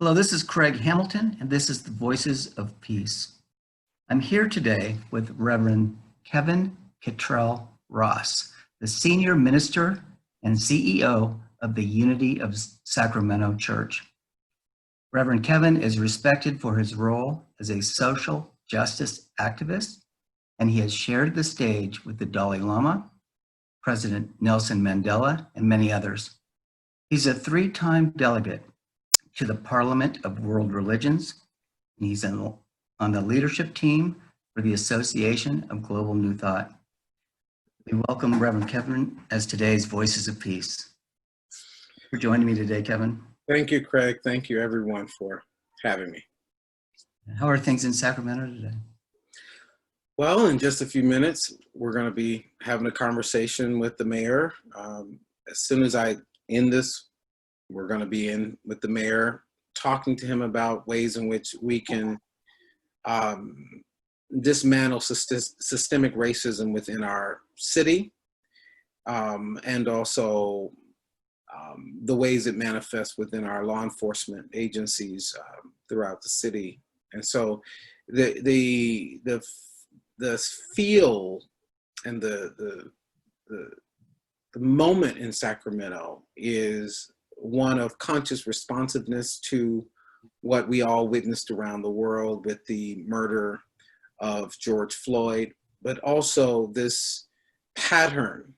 Hello, this is Craig Hamilton, and this is the Voices of Peace. I'm here today with Reverend Kevin Kitrell Ross, the Senior Minister and CEO of the Unity of Sacramento Church. Reverend Kevin is respected for his role as a social justice activist, and he has shared the stage with the Dalai Lama, President Nelson Mandela, and many others. He's a three-time delegate to the Parliament of World Religions, and he's on the leadership team for the Association of Global New Thought. We welcome Reverend Kevin as today's Voices of Peace. For joining me today, Kevin. Thank you, Craig. Thank you, everyone, for having me. How are things in Sacramento today? Well, in just a few minutes, we're going to be having a conversation with the mayor. As soon as I end this, we're going to be in with the mayor, talking to him about ways in which we can dismantle systemic racism within our city, and also the ways it manifests within our law enforcement agencies throughout the city. And so the feel and the moment in Sacramento is one of conscious responsiveness to what we all witnessed around the world with the murder of George Floyd, but also this pattern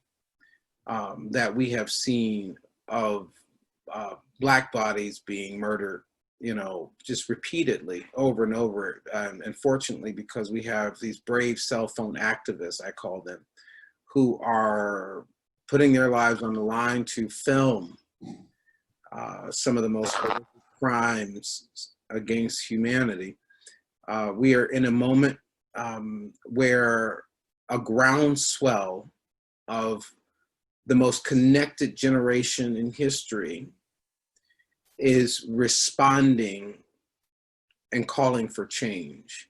that we have seen of Black bodies being murdered, just repeatedly over and over. And fortunately, because we have these brave cell phone activists, I call them, who are putting their lives on the line to film some of the most horrific crimes against humanity. We are in a moment where a groundswell of the most connected generation in history is responding and calling for change.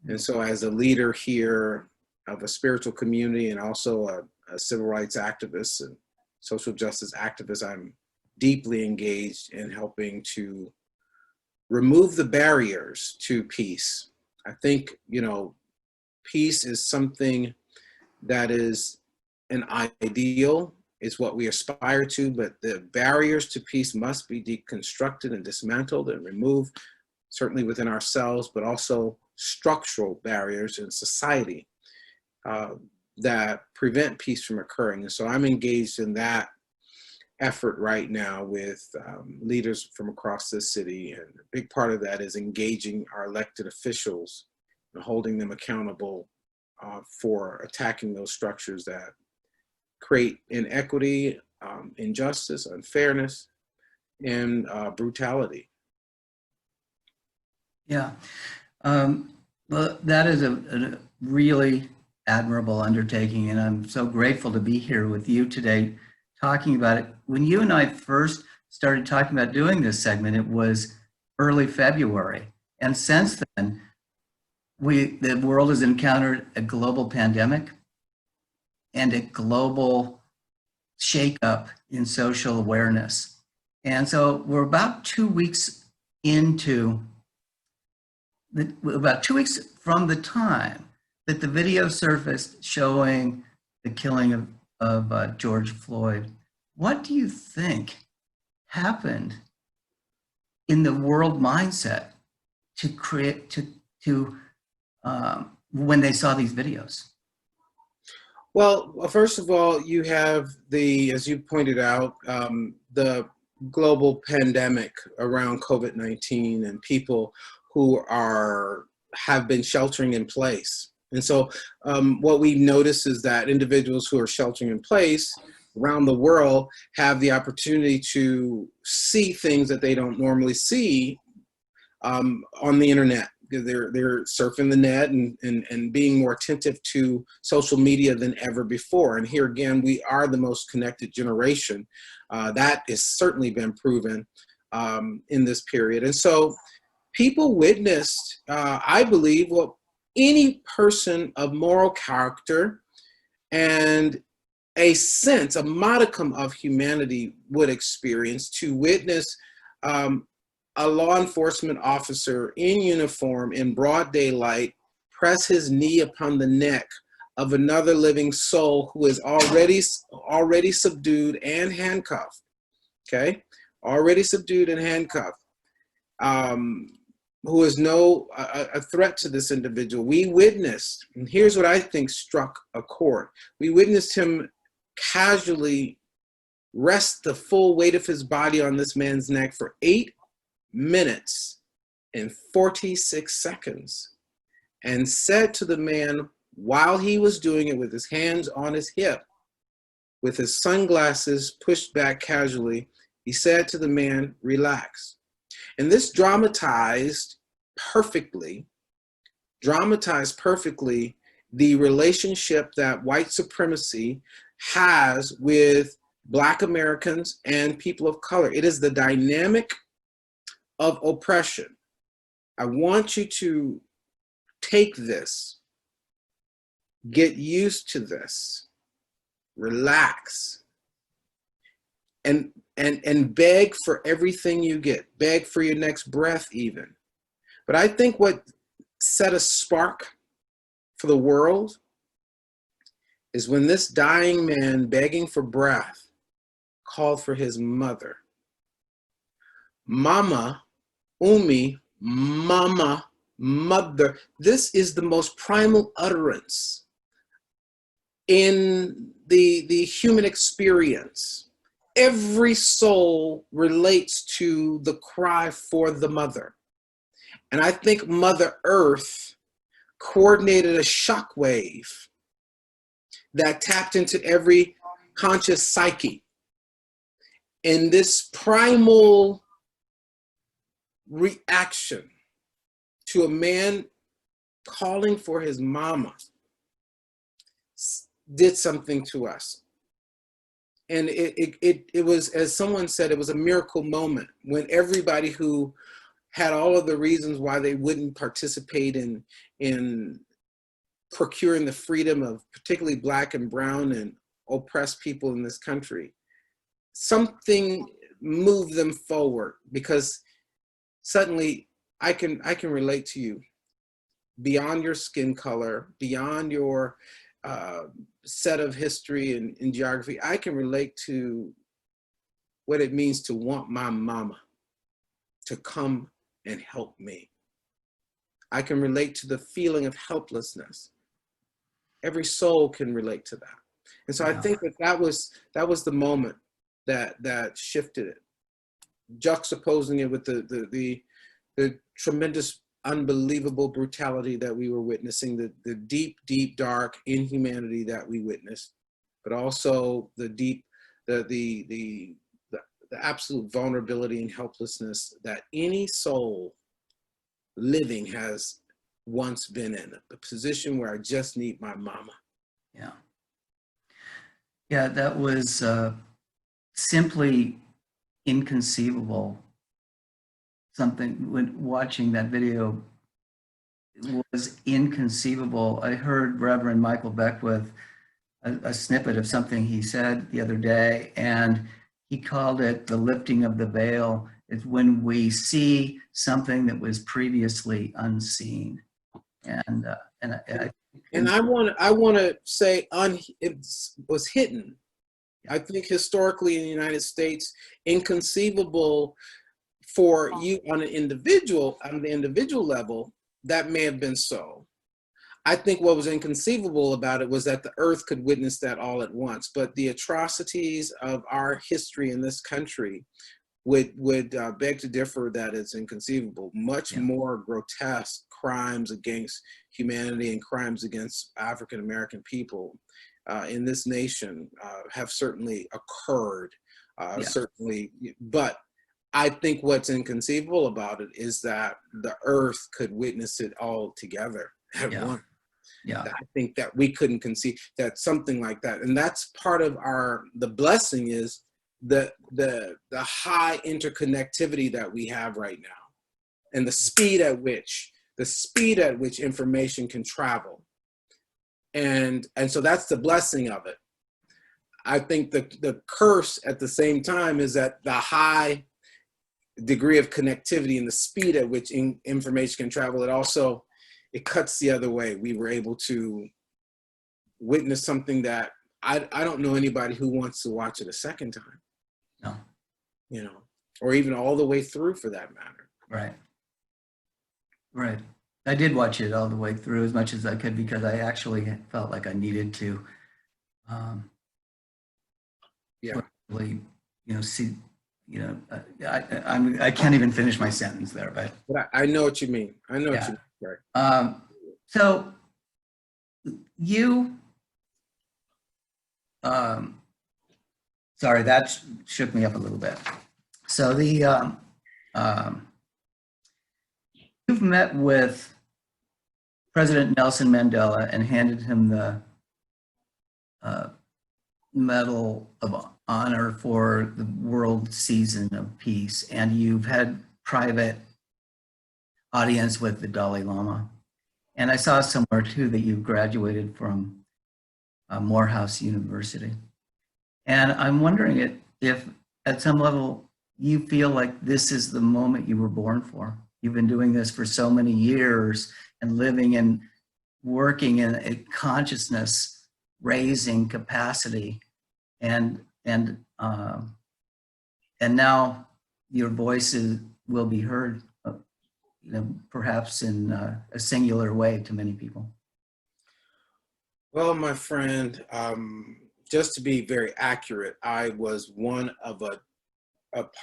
And so as a leader here of a spiritual community and also a civil rights activist and social justice activist, I'm deeply engaged in helping to remove the barriers to peace. I think, peace is something that is an ideal, is what we aspire to, but the barriers to peace must be deconstructed and dismantled and removed, certainly within ourselves, but also structural barriers in society that prevent peace from occurring. And so I'm engaged in that effort right now with leaders from across the city. And a big part of that is engaging our elected officials and holding them accountable for attacking those structures that create inequity, injustice, unfairness, and brutality. Yeah, well, that is a really admirable undertaking, and I'm so grateful to be here with you today talking about it. When you and I first started talking about doing this segment, it was early February, and since then, the world has encountered a global pandemic and a global shakeup in social awareness. And so we're about 2 weeks from the time that the video surfaced showing the killing of George Floyd. What do you think happened in the world mindset when they saw these videos? Well, first of all, you have as you pointed out, the global pandemic around COVID-19 and people who have been sheltering in place. And so what we notice is that individuals who are sheltering in place around the world have the opportunity to see things that they don't normally see on the internet. They're surfing the net and being more attentive to social media than ever before. And here again, we are the most connected generation. That has certainly been proven in this period. And so people witnessed, I believe, what any person of moral character and a modicum of humanity would experience, to witness a law enforcement officer in uniform in broad daylight press his knee upon the neck of another living soul who is already subdued and handcuffed, okay? Already subdued and handcuffed, who is a threat to this individual. We witnessed, and here's what I think struck a chord. We witnessed him casually rest the full weight of his body on this man's neck for 8 minutes and 46 seconds, and said to the man, while he was doing it with his hands on his hip, with his sunglasses pushed back casually, he said to the man, relax. And this dramatized perfectly the relationship that white supremacy has with Black Americans and people of color. It is the dynamic of oppression. I want you to take this, get used to this, relax, and beg for everything you get. Beg for your next breath even. But I think what set a spark for the world is when this dying man begging for breath called for his mother. Mama, Umi, mama, mother. This is the most primal utterance in the human experience. Every soul relates to the cry for the mother. And I think Mother Earth coordinated a shockwave that tapped into every conscious psyche. And this primal reaction to a man calling for his mama did something to us. And it was, as someone said, it was a miracle moment when everybody who had all of the reasons why they wouldn't participate in procuring the freedom of particularly Black and brown and oppressed people in this country, something moved them forward, because suddenly I can relate to you beyond your skin color, beyond your set of history and geography. I can relate to what it means to want my mama to come and help me. I can relate to the feeling of helplessness. Every soul can relate to that. And so I think that was the moment that shifted it, juxtaposing it with the tremendous, unbelievable brutality that we were witnessing, the deep, deep, dark inhumanity that we witnessed, but also the absolute vulnerability and helplessness that any soul living has once been in, a position where I just need my mama. Yeah. Yeah, that was simply inconceivable. Something, when watching that video, was inconceivable. I heard Reverend Michael Beckwith, a snippet of something he said the other day, and he called it the lifting of the veil. It's when we see something that was previously unseen. And I want to say it was hidden. I think historically in the United States, inconceivable for you on the individual level, that may have been so. I think what was inconceivable about it was that the earth could witness that all at once. But the atrocities of our history in this country would beg to differ that it's inconceivable. Much more grotesque crimes against humanity and crimes against African American people in this nation have certainly occurred, certainly, but I think what's inconceivable about it is that the earth could witness it all together at once. Yeah. I think that we couldn't conceive that something like that. And that's part of the blessing is the high interconnectivity that we have right now, and the speed at which information can travel. And so that's the blessing of it. I think the curse at the same time is that the high degree of connectivity and the speed at which information can travel, it cuts the other way. We were able to witness something that I don't know anybody who wants to watch it a second time. No. You know, or even all the way through for that matter. Right. Right. I did watch it all the way through as much as I could because I actually felt like I needed to really, see, I can't even finish my sentence there, but I know what you mean. I know what you mean. Right. So you, sorry, that shook me up a little bit. So you've met with President Nelson Mandela and handed him the Medal of Honor for the World Season of Peace, and you've had private audience with the Dalai Lama. And I saw somewhere too that you graduated from Morehouse University. And I'm wondering if at some level you feel like this is the moment you were born for. You've been doing this for so many years and living and working in a consciousness raising capacity, and now your voices will be heard, perhaps in a singular way to many people. Well, my friend, just to be very accurate, I was one of a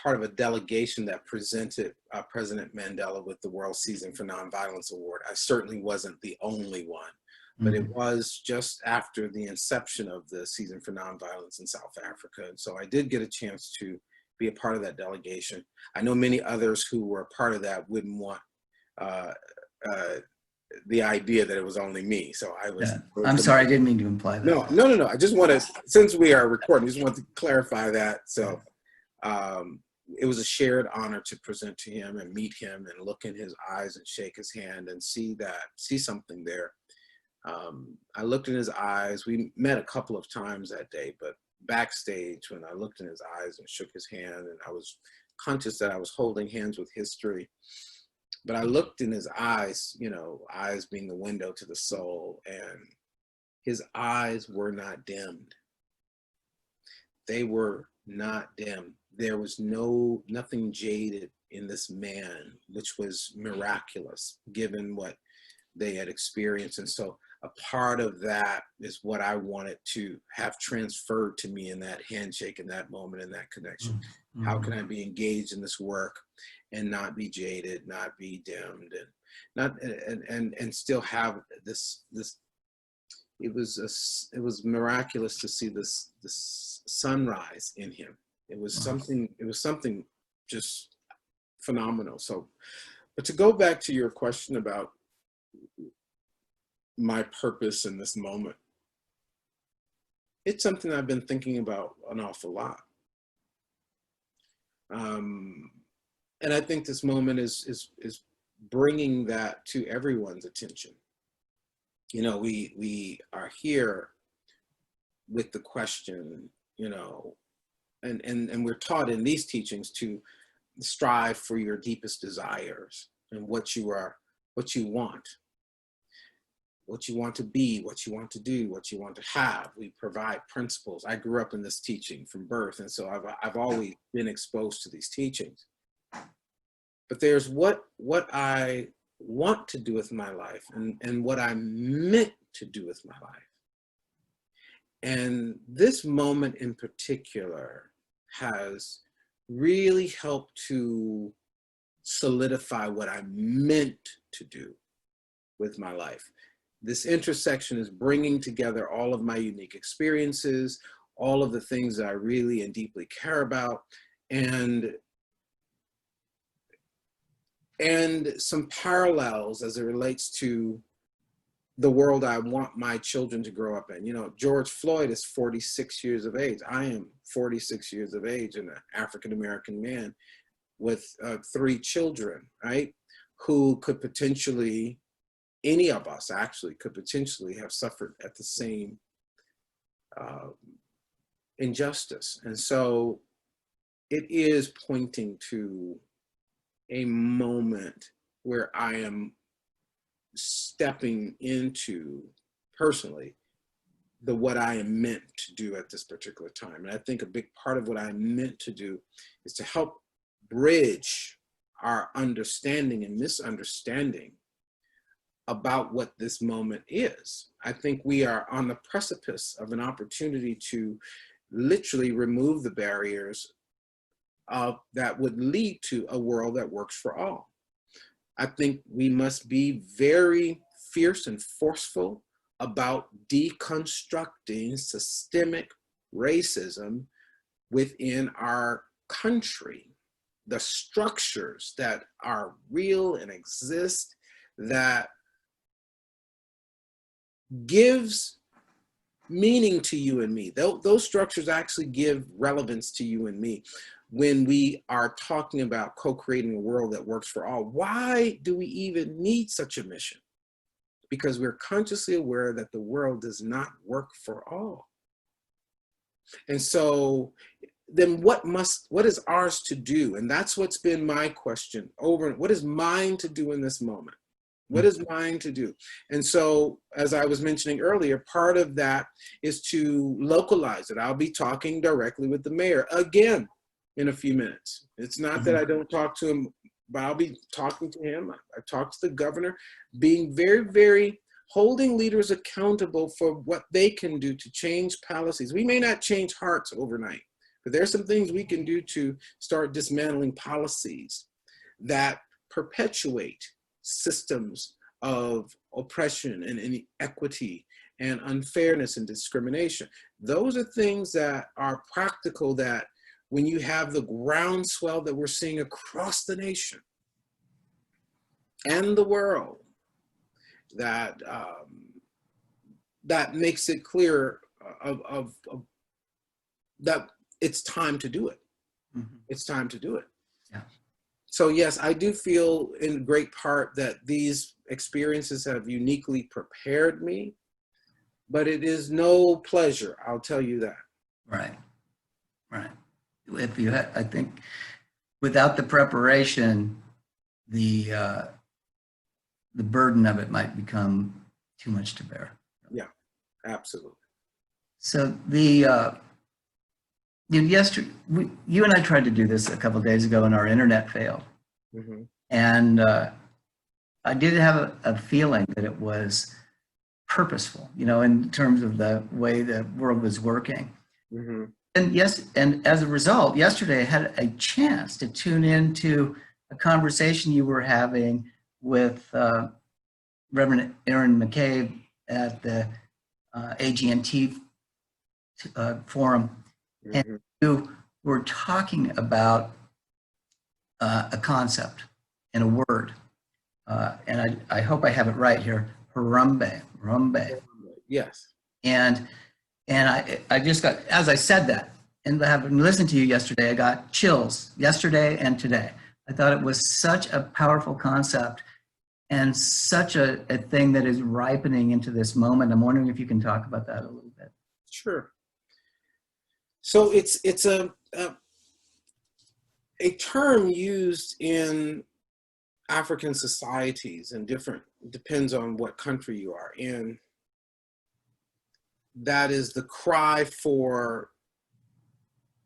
part of a delegation that presented President Mandela with the World Season for Nonviolence Award. I certainly wasn't the only one, but it was just after the inception of the Season for Nonviolence in South Africa. And so I did get a chance to be a part of that delegation. I know many others who were a part of that wouldn't want the idea that it was only me. So I was. Yeah. I'm sorry, I didn't mean to imply that. No. I just want to, since we are recording, I just want to clarify that. So it was a shared honor to present to him and meet him and look in his eyes and shake his hand and see something there. I looked in his eyes. We met a couple of times that day, but backstage when I looked in his eyes and shook his hand, and I was conscious that I was holding hands with history. But I looked in his eyes, eyes being the window to the soul, and his eyes were not dimmed. They were not dimmed. There was nothing jaded in this man, which was miraculous given what they had experienced. And so a part of that is what I wanted to have transferred to me in that handshake, in that moment, in that connection. Mm-hmm. How can I be engaged in this work and not be jaded, not be dimmed, and still have this it was miraculous to see this sunrise in him. It was something just phenomenal. So, but to go back to your question about my purpose in this moment, it's something I've been thinking about an awful lot. And I think this moment is bringing that to everyone's attention. We are here with the question, and we're taught in these teachings to strive for your deepest desires and what you want to be, what you want to do, what you want to have. We provide principles. I grew up in this teaching from birth, and so I've always been exposed to these teachings. But there's what I want to do with my life and what I'm meant to do with my life. And this moment in particular has really helped to solidify what I'm meant to do with my life. This intersection is bringing together all of my unique experiences, all of the things that I really and deeply care about, and some parallels as it relates to the world I want my children to grow up in. George Floyd is 46 years of age. I am 46 years of age and an African-American man with 3 children, right? Who could potentially, any of us actually could potentially have suffered at the same injustice. And so it is pointing to a moment where I am stepping into personally what I am meant to do at this particular time. And I think a big part of what I'm meant to do is to help bridge our understanding and misunderstanding about what this moment is. I think we are on the precipice of an opportunity to literally remove the barriers that would lead to a world that works for all. I think we must be very fierce and forceful about deconstructing systemic racism within our country. The structures that are real and exist that gives meaning to you and me. Those structures actually give relevance to you and me when we are talking about co-creating a world that works for all. Why do we even need such a mission? Because we're consciously aware that the world does not work for all. And so then what is ours to do? And that's what's been my question over. What is mine to do in this moment? What is mine to do? And so, as I was mentioning earlier, part of that is to localize it. I'll be talking directly with the mayor again in a few minutes. It's not that I don't talk to him, but I'll be talking to him. I talked to the governor, being very, very holding leaders accountable for what they can do to change policies. We may not change hearts overnight, but there's some things we can do to start dismantling policies that perpetuate systems of oppression and inequity and unfairness and discrimination. Those are things that are practical, that when you have the groundswell that we're seeing across the nation and the world, that that makes it clear that it's time to do it. Mm-hmm. It's time to do it. Yeah. So yes, I do feel in great part that these experiences have uniquely prepared me, but it is no pleasure, I'll tell you that. Right, right. If you had, I think without the preparation, the burden of it might become too much to bear. Yeah, absolutely. So yesterday, you and I tried to do this a couple of days ago, and our internet failed. Mm-hmm. And I did have a feeling that it was purposeful, in terms of the way the world was working. Mm-hmm. And yes, and as a result, yesterday I had a chance to tune into a conversation you were having with Reverend Aaron McCabe at the AGNT forum. Mm-hmm. And you were talking about a concept and a word. And I hope I have it right here, Harambe. Yes. And I just got, as I said that, and having listened to you yesterday, I got chills yesterday and today. I thought it was such a powerful concept and such a thing that is ripening into this moment. I'm wondering if you can talk about that a little bit. Sure. So it's a term used in African societies and depends on what country you are in. That is the cry for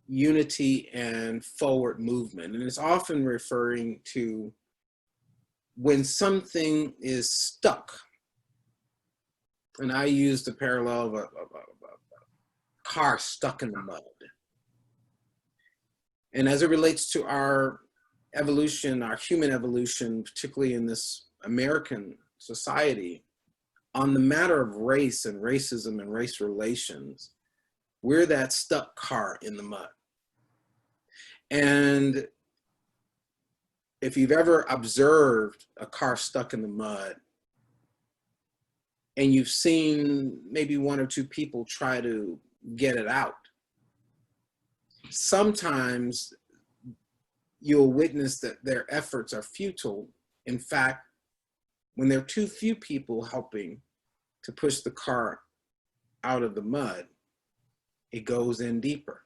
unity and forward movement. And it's often referring to when something is stuck. And I use the parallel of a car stuck in the mud. And as it relates to our evolution, our human evolution, particularly in this American society, on the matter of race and racism and race relations, we're that stuck car in the mud. And if you've ever observed a car stuck in the mud and you've seen maybe one or two people try to get it out, sometimes you'll witness that their efforts are futile. In fact, when there are too few people helping to push the car out of the mud, it goes in deeper.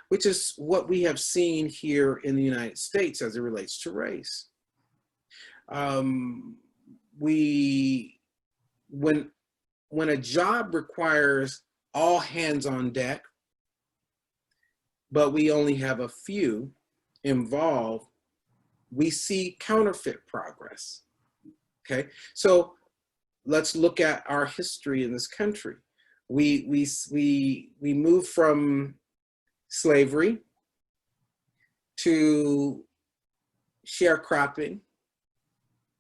which is what we have seen here in the United States as it relates to race. When a job requires all hands on deck, but we only have a few involved, we see counterfeit progress. Okay, so let's look at our history in this country. We moved from slavery to sharecropping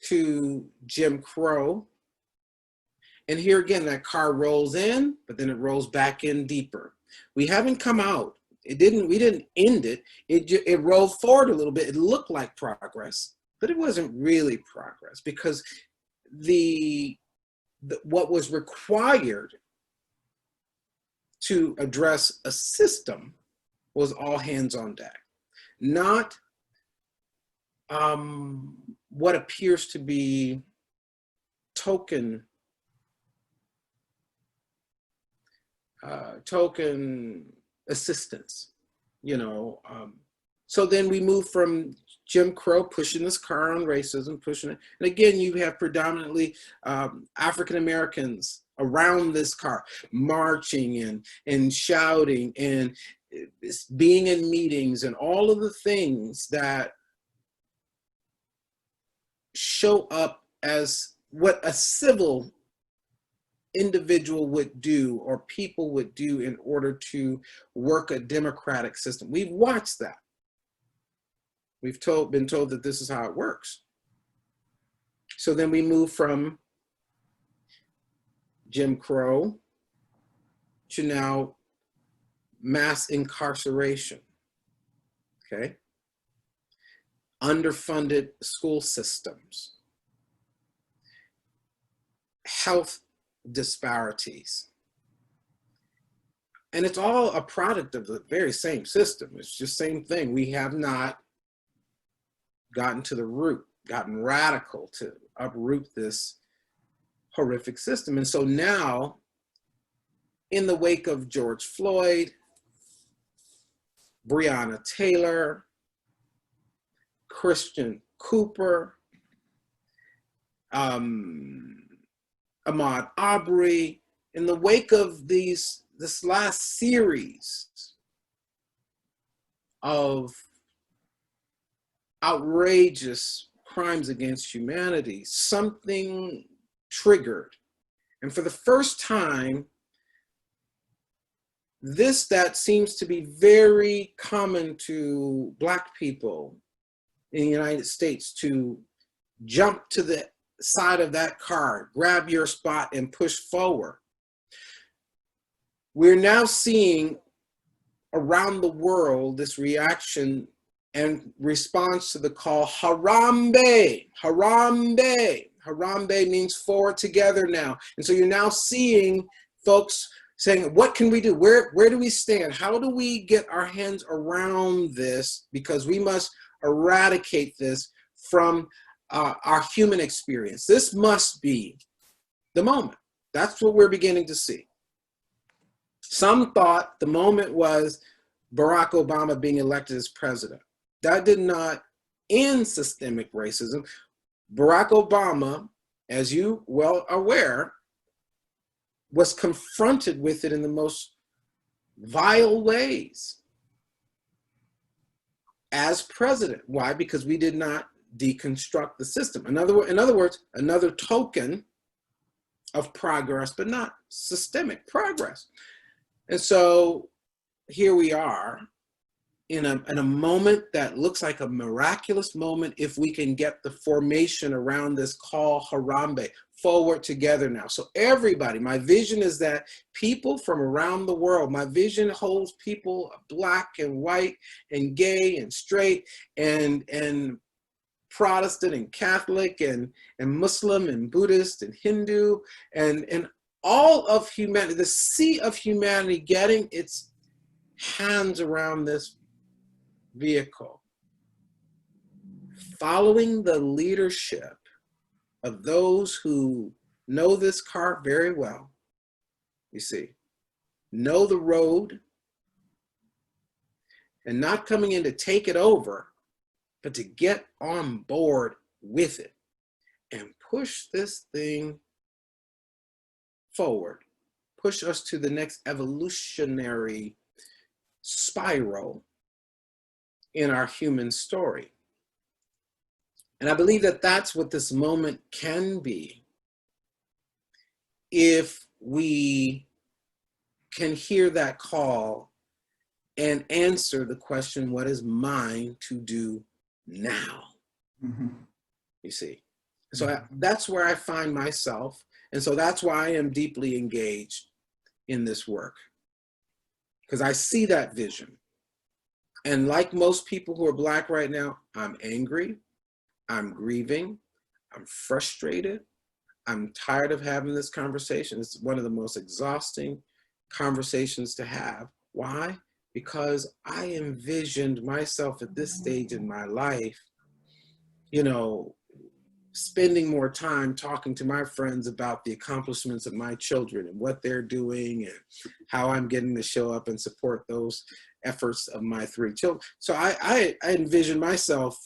to Jim Crow. And here again, that car rolls in, but then it rolls back in deeper. We haven't come out. We didn't end it. It rolled forward a little bit. It looked like progress, but it wasn't really progress, because what was required to address a system was all hands on deck, not what appears to be token assistance, so then we move from Jim Crow pushing this car on racism, pushing it. And again, you have predominantly African Americans around this car marching and shouting and being in meetings and all of the things that show up as what a civil individual would do or people would do in order to work a democratic system. We've watched that. We've been told that this is how it works. So then we move from Jim Crow to now mass incarceration, okay? Underfunded school systems, health disparities. And it's all a product of the very same system. It's just the same thing. We have not gotten to the root, gotten radical to uproot this horrific system. And so now, in the wake of George Floyd, Breonna Taylor, Christian Cooper, Ahmaud Arbery, in the wake of this last series of outrageous crimes against humanity, something triggered. And for the first time, that seems to be very common to Black people in the United States, to jump to the side of that car, grab your spot and push forward. We're now seeing around the world this reaction and response to the call, Harambe, Harambe. Harambe means forward together now. And so you're now seeing folks saying, what can we do? Where do we stand? How do we get our hands around this? Because we must eradicate this from our human experience. This must be the moment. That's what we're beginning to see. Some thought the moment was Barack Obama being elected as president. That did not end systemic racism. Barack Obama, as you well aware, was confronted with it in the most vile ways as president. Why? Because we did not deconstruct the system. In other words, another token of progress, but not systemic progress. And so here we are in a moment that looks like a miraculous moment if we can get the formation around this call Harambe, forward together now. So everybody, my vision is that people from around the world, my vision holds people Black and white and gay and straight and Protestant and Catholic and Muslim and Buddhist and Hindu and all of humanity, the sea of humanity getting its hands around this vehicle, following the leadership of those who know this car very well, you see, know the road, and not coming in to take it over, but to get on board with it and push this thing forward, push us to the next evolutionary spiral in our human story. And I believe that that's what this moment can be if we can hear that call and answer the question, what is mine to do now? Mm-hmm. You see? So that's where I find myself. And so that's why I am deeply engaged in this work, because I see that vision. And like most people who are Black right now, I'm angry, I'm grieving, I'm frustrated, I'm tired of having this conversation. It's one of the most exhausting conversations to have. Why? Because I envisioned myself at this stage in my life, you know, spending more time talking to my friends about the accomplishments of my children and what they're doing and how I'm getting to show up and support those efforts of my 3 children. So I envision myself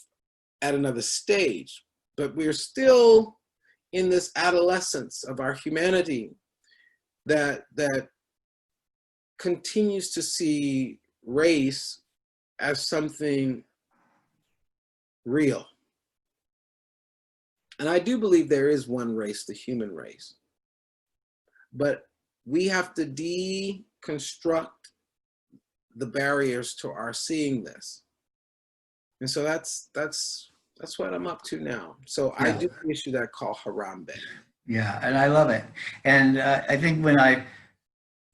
at another stage, but we're still in this adolescence of our humanity that continues to see race as something real. And I do believe there is one race, the human race. But we have to deconstruct the barriers to our seeing this. And so that's what I'm up to now. So yeah. I do issue that call Harambe. Yeah, and I love it. And I think when I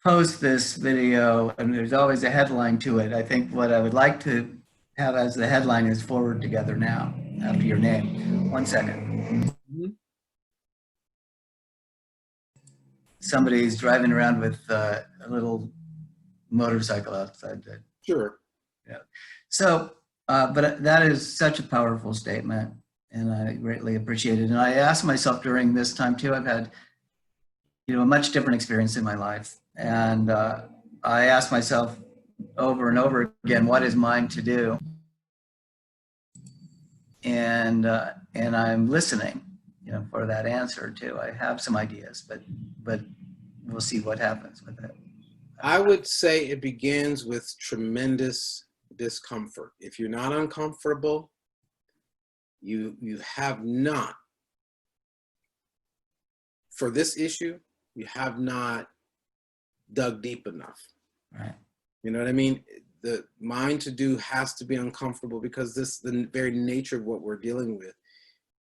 post this video, and there's always a headline to it, I think what I would like to have as the headline is Forward Together Now, after your name. 1 second. Mm-hmm. Somebody's driving around with a little motorcycle outside. Sure. Yeah. So, but that is such a powerful statement, and I greatly appreciate it. And I asked myself during this time too, I've had, you know, a much different experience in my life. And I asked myself over and over again, what is mine to do? And I'm listening, you know, for that answer too. I have some ideas, but we'll see what happens with it. I would say it begins with tremendous discomfort. If you're not uncomfortable, you have not, for this issue, you have not dug deep enough. Right. You know what I mean? The mind to do has to be uncomfortable, because the very nature of what we're dealing with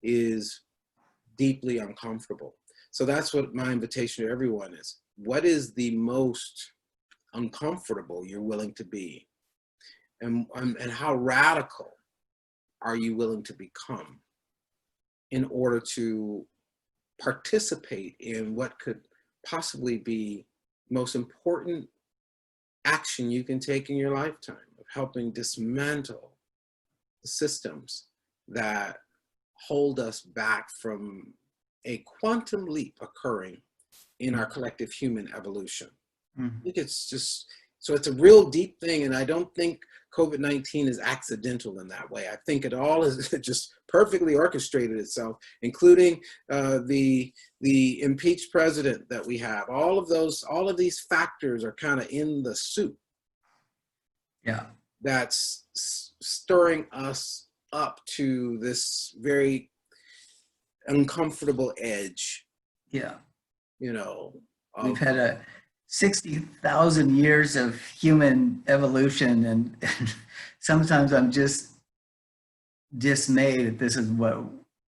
is deeply uncomfortable. So that's what my invitation to everyone is. What is the most uncomfortable you're willing to be? And how radical are you willing to become in order to participate in what could possibly be most important action you can take in your lifetime of helping dismantle the systems that hold us back from a quantum leap occurring in our collective human evolution. Mm-hmm. I think it's just, so it's a real deep thing, and I don't think COVID-19 is accidental in that way. I think it all is just perfectly orchestrated itself, including the impeached president that we have. All of these factors are kind of in the soup. Yeah, that's stirring us up to this very uncomfortable edge. Yeah, you know, we've had 60,000 years of human evolution, and sometimes I'm just dismayed that this is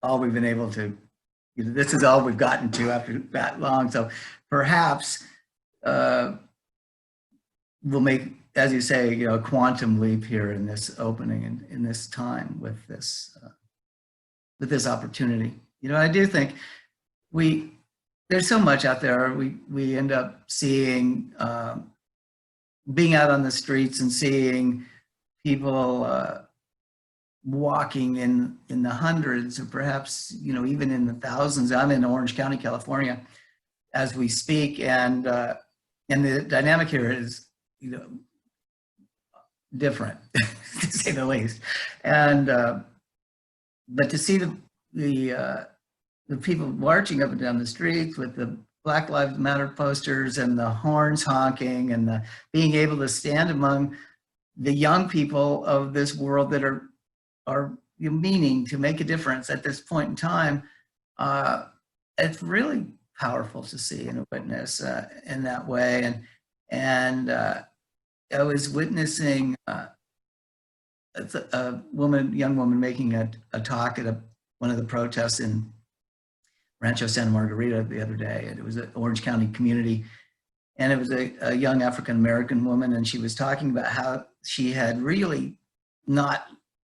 all we've been able to, you know, this is all we've gotten to after that long. So perhaps we'll make, as you say, you know, a quantum leap here in this opening and in this time with this opportunity. You know, I do think there's so much out there. We end up seeing, being out on the streets and seeing people walking in the hundreds, or perhaps, you know, even in the thousands. I'm in Orange County, California, as we speak, and the dynamic here is, you know, different, to say the least. And but to see the people marching up and down the streets with the Black Lives Matter posters and the horns honking and the being able to stand among the young people of this world that are meaning to make a difference at this point in time, it's really powerful to see and witness in that way. And I was witnessing a young woman making a talk at one of the protests in Rancho Santa Margarita the other day. And it was an Orange County community. And it was a young African-American woman. And she was talking about how she had really not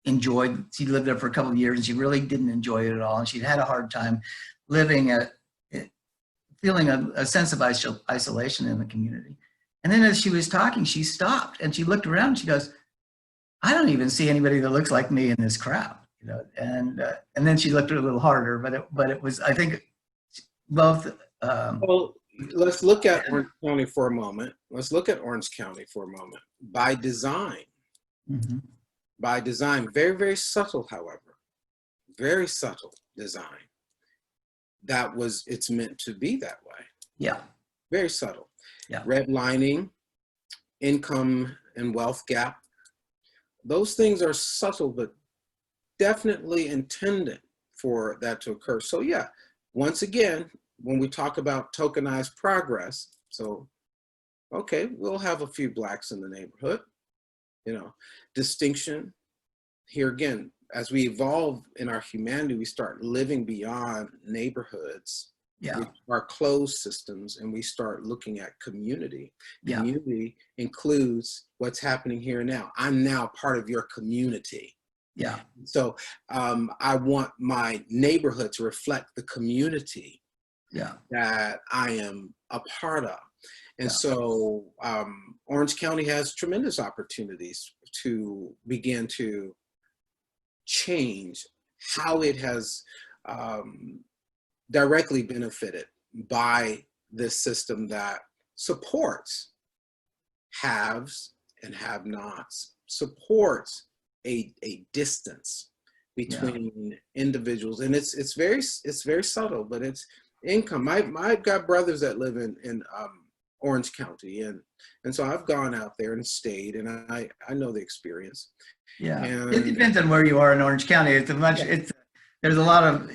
enjoyed, she lived there for a couple of years and she really didn't enjoy it at all. And she'd had a hard time living, feeling a sense of isolation in the community. And then as she was talking, she stopped and she looked around and she goes, I don't even see anybody that looks like me in this crowd. And then she looked a little harder, but it was, I think, both. Well, let's look at Orange County for a moment. By design. Mm-hmm. By design, very, very subtle, however, very subtle design. It's meant to be that way. Yeah. Very subtle. Yeah. Redlining, income and wealth gap. Those things are subtle, but definitely intended for that to occur. So yeah, once again, when we talk about tokenized progress, so, okay, we'll have a few Blacks in the neighborhood, distinction. Here again, as we evolve in our humanity, we start living beyond neighborhoods, our closed systems, and we start looking at community. Yeah. Community includes what's happening here and now. I'm now part of your community. Yeah. So I want my neighborhood to reflect the community that I am a part of. And so Orange County has tremendous opportunities to begin to change how it has directly benefited by this system that supports haves and have-nots, supports a distance between individuals, and it's very subtle, but it's income. I've got brothers that live in Orange County, and so I've gone out there and stayed, and I know the experience. Yeah, and it depends on where you are in Orange County. It's there's a lot of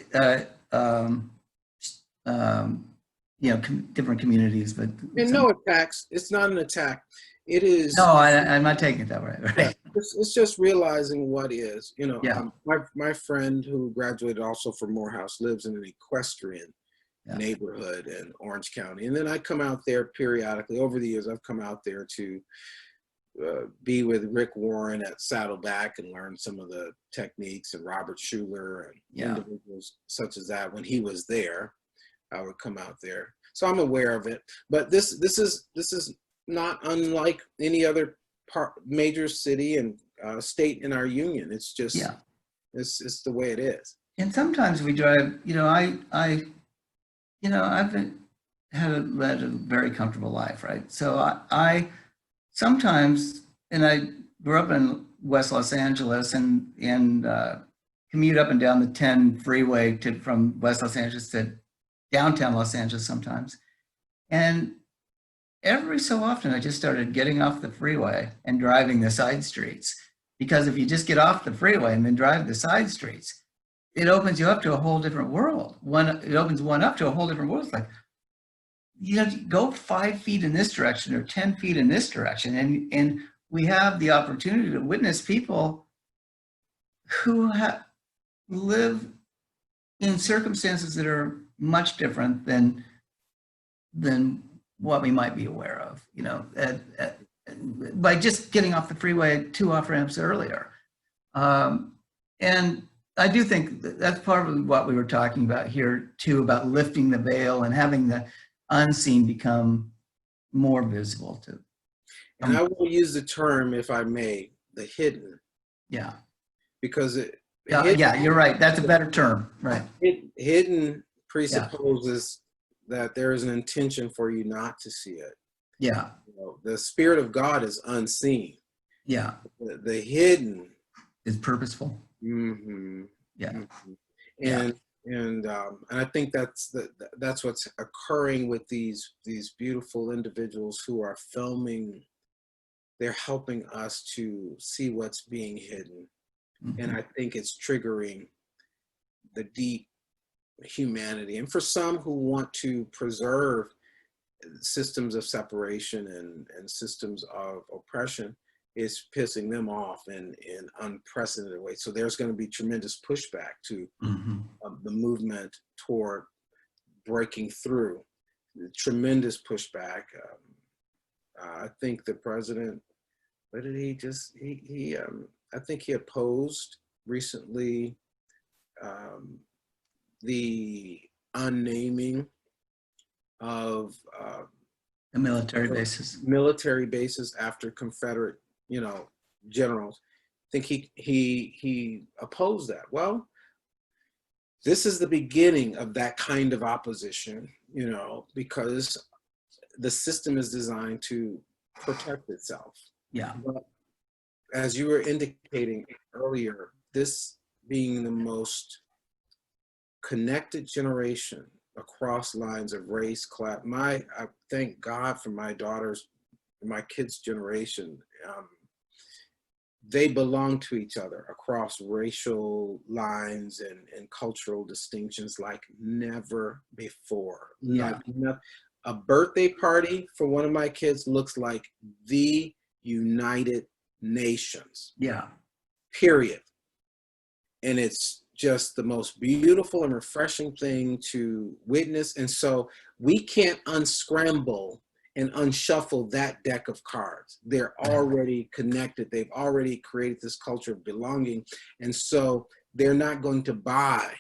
different communities, but no attacks. It's not an attack. It is. No, I'm not taking it that way. Right? It's just realizing what is. My friend who graduated also from Morehouse lives in an equestrian neighborhood in Orange County, and then I come out there periodically. Over the years, I've come out there to be with Rick Warren at Saddleback and learn some of the techniques, and Robert Schuller and individuals such as that. When he was there, I would come out there, so I'm aware of it. But this is not unlike any other major city and state in our union. It's just it's the way it is. And sometimes we drive. I've led a very comfortable life, right? So I sometimes, and I grew up in West Los Angeles and commute up and down the 10 freeway from West Los Angeles to downtown Los Angeles sometimes. And every so often, I just started getting off the freeway and driving the side streets. Because if you just get off the freeway and then drive the side streets, it opens you up to a whole different world. It opens one up to a whole different world. It's like, go 5 feet in this direction or 10 feet in this direction. And we have the opportunity to witness people who live in circumstances that are much different than what we might be aware of, by just getting off the freeway 2 off-ramps earlier. And I do think that's part of what we were talking about here too, about lifting the veil and having the unseen become more visible too. And I will use the term, if I may, the hidden. Yeah. Because you're right. That's a better term, right? Hidden presupposes that there is an intention for you not to see it. Yeah. The Spirit of God is unseen. Yeah. The hidden Is purposeful. Mm-hmm. Yeah. Mm-hmm. Yeah. And I think that's what's occurring with these beautiful individuals who are filming. They're helping us to see what's being hidden, and I think it's triggering the deep humanity. And for some who want to preserve systems of separation and systems of oppression, is pissing them off in unprecedented ways. So there's going to be tremendous pushback to the movement toward breaking through. Tremendous pushback. I think the president, what did he just, I think he opposed recently the unnaming of The military bases after Confederate, generals. I think he opposed that. Well, this is the beginning of that kind of opposition, because the system is designed to protect itself. Yeah. But as you were indicating earlier, this being the most connected generation across lines of race, class, I thank God for my kids' generation. They belong to each other across racial lines and cultural distinctions like never before. Yeah. A birthday party for one of my kids looks like the United Nations. Yeah. Period. And it's just the most beautiful and refreshing thing to witness. And so we can't unscramble and unshuffle that deck of cards. They're already connected. They've already created this culture of belonging. And so they're not going to buy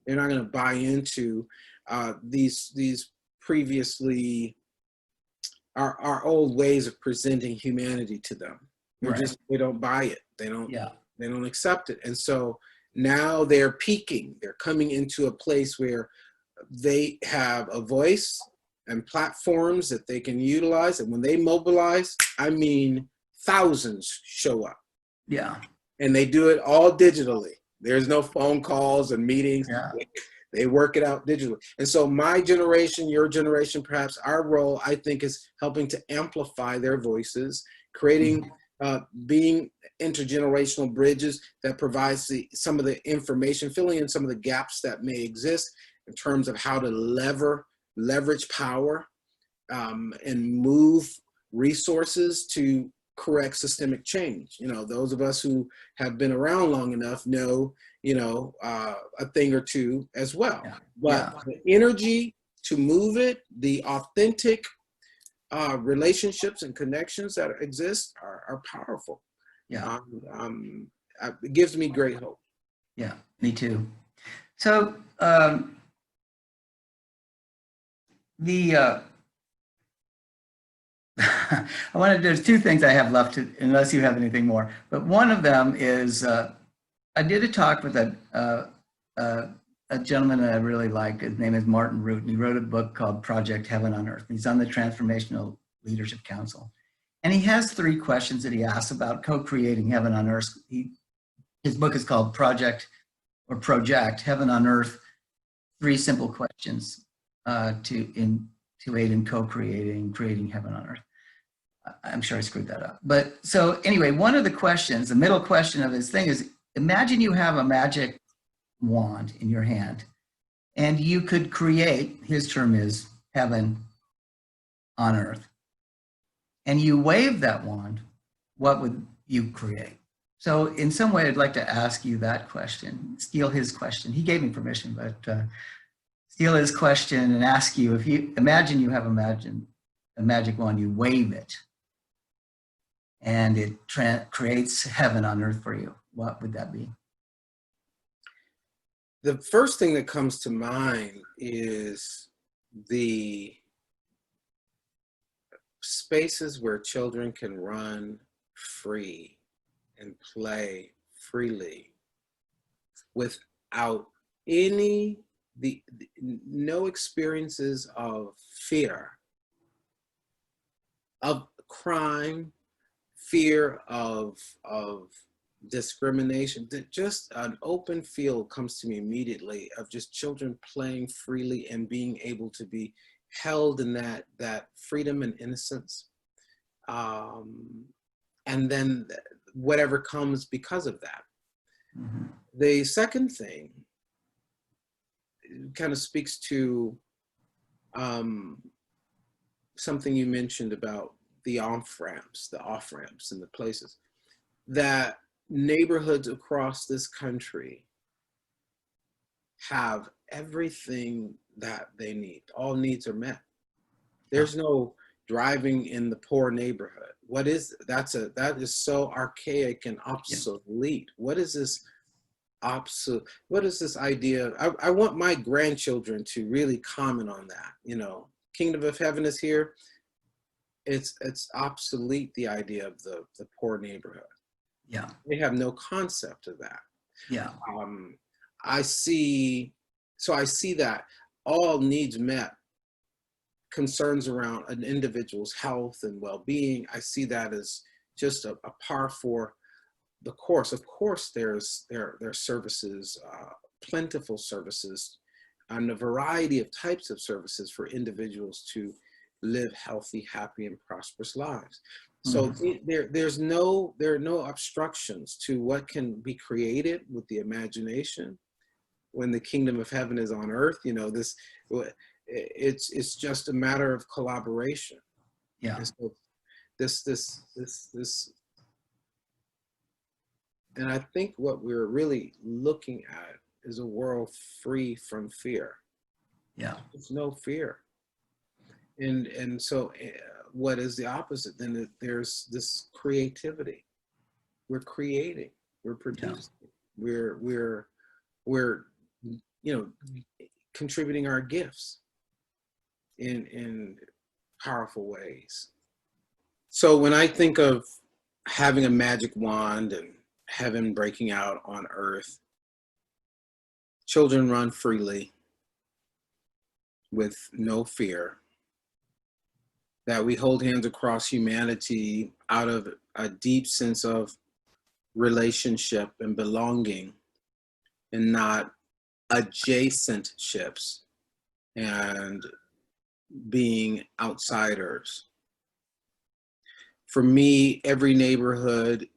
into these previously our old ways of presenting humanity to them. They don't buy it. They don't accept it. And so now they're peaking. They're coming into a place where they have a voice and platforms that they can utilize. And when they mobilize, I mean, thousands show up. Yeah. And they do it all digitally. There's no phone calls and meetings. Yeah. They work it out digitally. And so my generation, your generation, perhaps our role, I think, is helping to amplify their voices, creating, being intergenerational bridges that provides some of the information, filling in some of the gaps that may exist in terms of how to leverage power and move resources to correct systemic change. Those of us who have been around long enough know, a thing or two as well. Yeah. But the energy to move it, the authentic relationships and connections that exist are powerful. Yeah. It gives me great hope. Yeah, me too. So there's two things I have left, unless you have anything more. But one of them is I did a talk with a gentleman that I really like. His name is Martin Root, and he wrote a book called Project Heaven on Earth. He's on the Transformational Leadership Council. And he has 3 questions that he asks about co-creating heaven on earth. His book is called Project Heaven on Earth, 3 simple questions to aid in creating heaven on earth. I'm sure I screwed that up. But so anyway, one of the questions, the middle question of his thing is, imagine you have a magic wand in your hand and you could create, his term is heaven on earth, and you wave that wand, what would you create? So in some way, I'd like to ask you that question, steal his question. He gave me permission, but steal his question and ask you, if you imagine you have a magic wand, you wave it, and it creates heaven on earth for you, what would that be? The first thing that comes to mind is the spaces where children can run free and play freely without no experiences of fear, of crime, fear of discrimination. That just an open field comes to me immediately of just children playing freely and being able to be held in that freedom and innocence. And then whatever comes because of that. Mm-hmm. The second thing kind of speaks to something you mentioned about the off-ramps and the places that neighborhoods across this country have everything that they need. All needs are met. There's no driving in the poor neighborhood. That is so archaic and obsolete. What is this what is this idea? I want my grandchildren to really comment on that. You know, Kingdom of Heaven is here. It's obsolete, the idea of the poor neighborhood. Yeah. They have no concept of that. Yeah. I see that all needs met, concerns around an individual's health and well-being. I see that as just a par for the course. Of course, there are services, plentiful services, and a variety of types of services for individuals to live healthy, happy, and prosperous lives. So there are no obstructions to what can be created with the imagination when the Kingdom of Heaven is on earth. You know, it's just a matter of collaboration. Yeah. And so this, and I think what we're really looking at is a world free from fear. Yeah. There's no fear. And so what is the opposite? Then there's this creativity. We're creating, we're producing, we're contributing our gifts in powerful ways. So when I think of having a magic wand and heaven breaking out on earth, children run freely with no fear, that we hold hands across humanity out of a deep sense of relationship and belonging, and not adjacent ships and being outsiders. For me, every neighborhood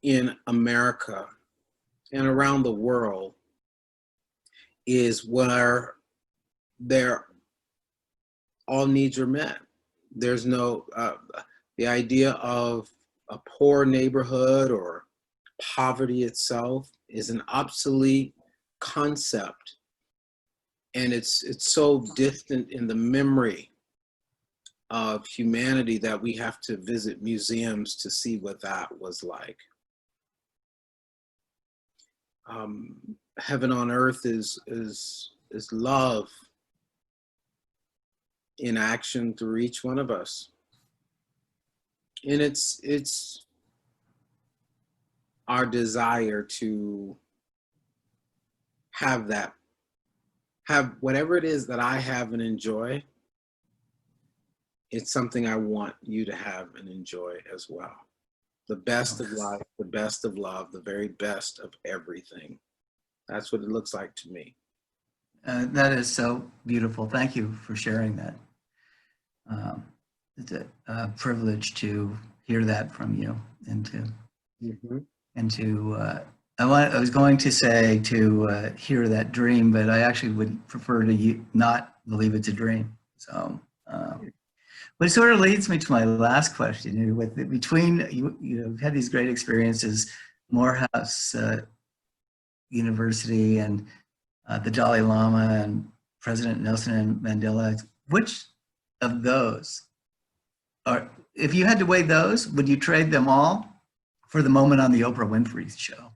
in America and around the world is where all needs are met. There's no, the idea of a poor neighborhood or poverty itself is an obsolete concept. And it's so distant in the memory of humanity that we have to visit museums to see what that was like. Heaven on earth is love in action through each one of us. And it's our desire to have whatever it is that I have and enjoy. It's something I want you to have and enjoy as well. The best of life, the best of love, the very best of everything. That's what it looks like to me. That is so beautiful. Thank you for sharing that. It's a privilege to hear that from you, and to I was going to say to hear that dream, but I actually would prefer to not believe it's a dream. So, but it sort of leads me to my last question. Between you've had these great experiences, Morehouse University, and the Dalai Lama, and President Nelson Mandela. Which of those if you had to weigh those, would you trade them all for the moment on the Oprah Winfrey show?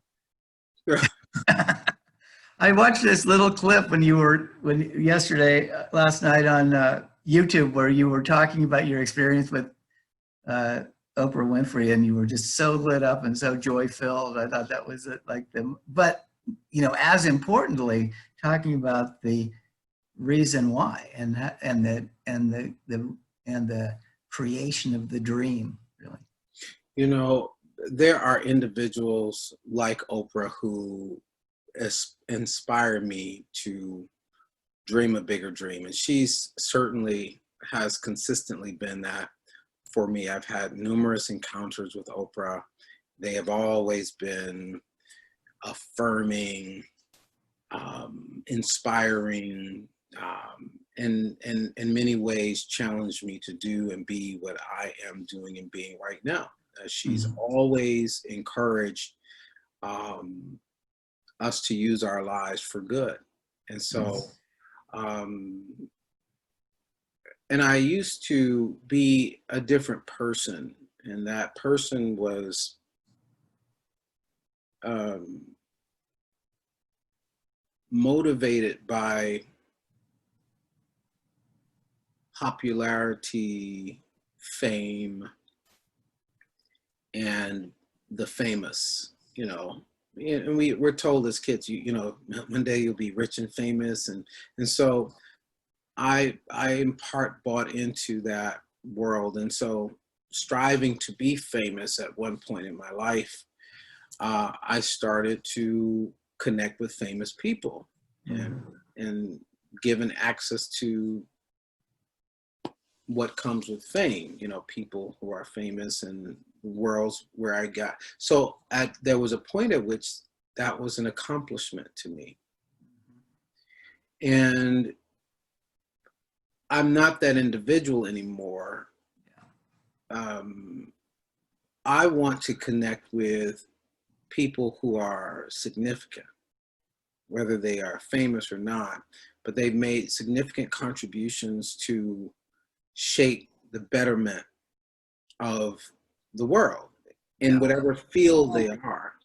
I watched this little clip last night on YouTube, where you were talking about your experience with Oprah Winfrey, and you were just so lit up and so joy-filled. I thought that was but as importantly, talking about the reason why and the creation of the dream, really. You know, there are individuals like Oprah who inspire me to dream a bigger dream. And she's certainly has consistently been that for me. I've had numerous encounters with Oprah. They have always been affirming, inspiring, and in many ways challenged me to do and be what I am doing and being right now. She's Mhm. always encouraged us to use our lives for good. And so, Yes. um, and I used to be a different person, and that person was um, motivated by popularity, fame, and the famous, you know. And we're told as kids, you know, one day you'll be rich and famous. And so I in part bought into that world. And so striving to be famous at one point in my life, I started to connect with famous people and Mhm. and given access to what comes with fame, you know, people who are famous and worlds where I got. So there was a point at which that was an accomplishment to me. And I'm not that individual anymore. Um, I want to connect with people who are significant, whether they are famous or not, but they've made significant contributions to shape the betterment of the world in Yeah. whatever field they are.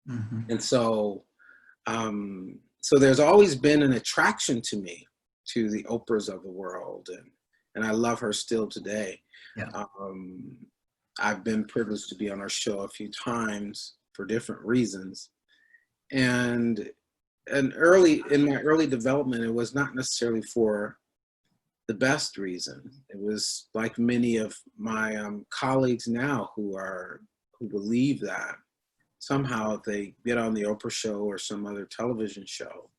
Mhm. And so, so there's always been an attraction to me to the Oprahs of the world, and I love her still today. Yeah. Um, I've been privileged to be on her show a few times for different reasons, and early in my early development, it was not necessarily for the best reason. It was like many of my colleagues now who believe that somehow if they get on the Oprah show or some other television show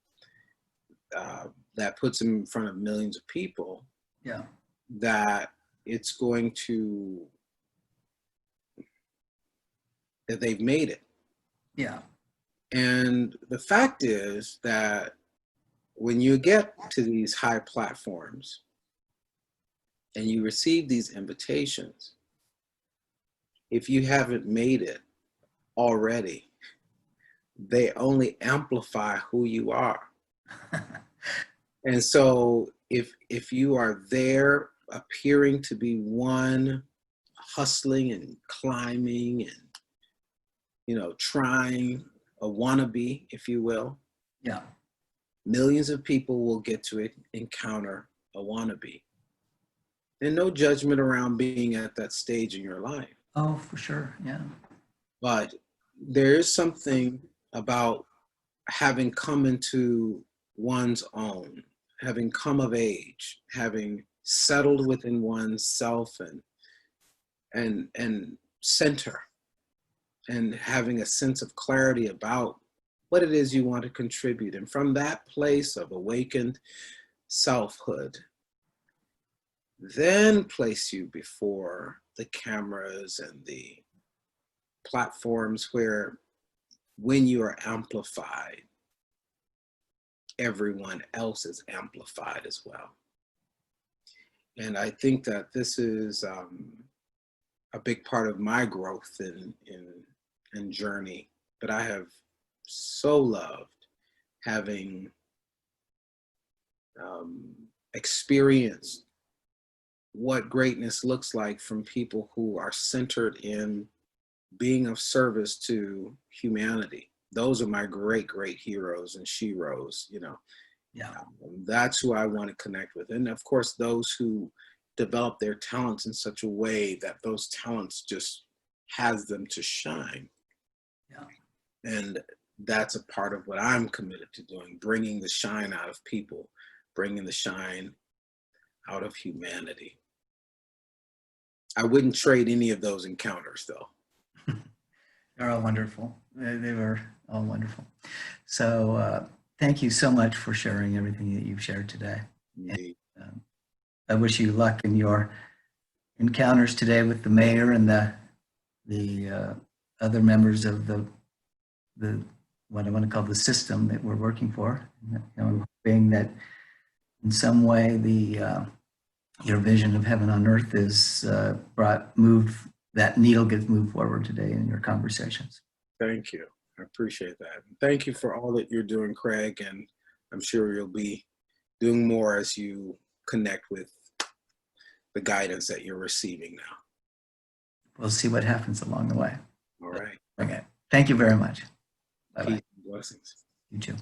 that puts them in front of millions of people, Yeah. that it's going to that they've made it. Yeah. And the fact is that when you get to these high platforms and you receive these invitations, if you haven't made it already, they only amplify who you are. And so if you are there appearing to be one, hustling and climbing and, you know, trying, a wannabe, if you will, Yeah. millions of people will get to encounter a wannabe. And no judgment around being at that stage in your life. Oh, for sure. Yeah. But there is something about having come into one's own, having come of age, having settled within oneself and center, and having a sense of clarity about what it is you want to contribute. And from that place of awakened selfhood, then place you before the cameras and the platforms where when you are amplified, everyone else is amplified as well. And I think that this is a big part of my growth and journey that I have so loved having experienced what greatness looks like from people who are centered in being of service to humanity. Those are my great, great heroes and sheroes, you know. Yeah. That's who I want to connect with. And of course, those who develop their talents in such a way that those talents just has them to shine. Yeah. And that's a part of what I'm committed to doing, bringing the shine out of people, bringing the shine out of humanity. I wouldn't trade any of those encounters though. They're all wonderful. They were all wonderful. So thank you so much for sharing everything that you've shared today. Indeed. And, I wish you luck in your encounters today with the mayor and the other members of the what I want to call the system that we're working for. You know, hoping that in some way your vision of heaven on earth is that needle gets moved forward today in your conversations. Thank you. I appreciate that. Thank you for all that you're doing, Craig, and I'm sure you'll be doing more as you connect with the guidance that you're receiving now. We'll see what happens along the way. All right. Okay. Thank you very much. Bye-bye. Peace and blessings. You too.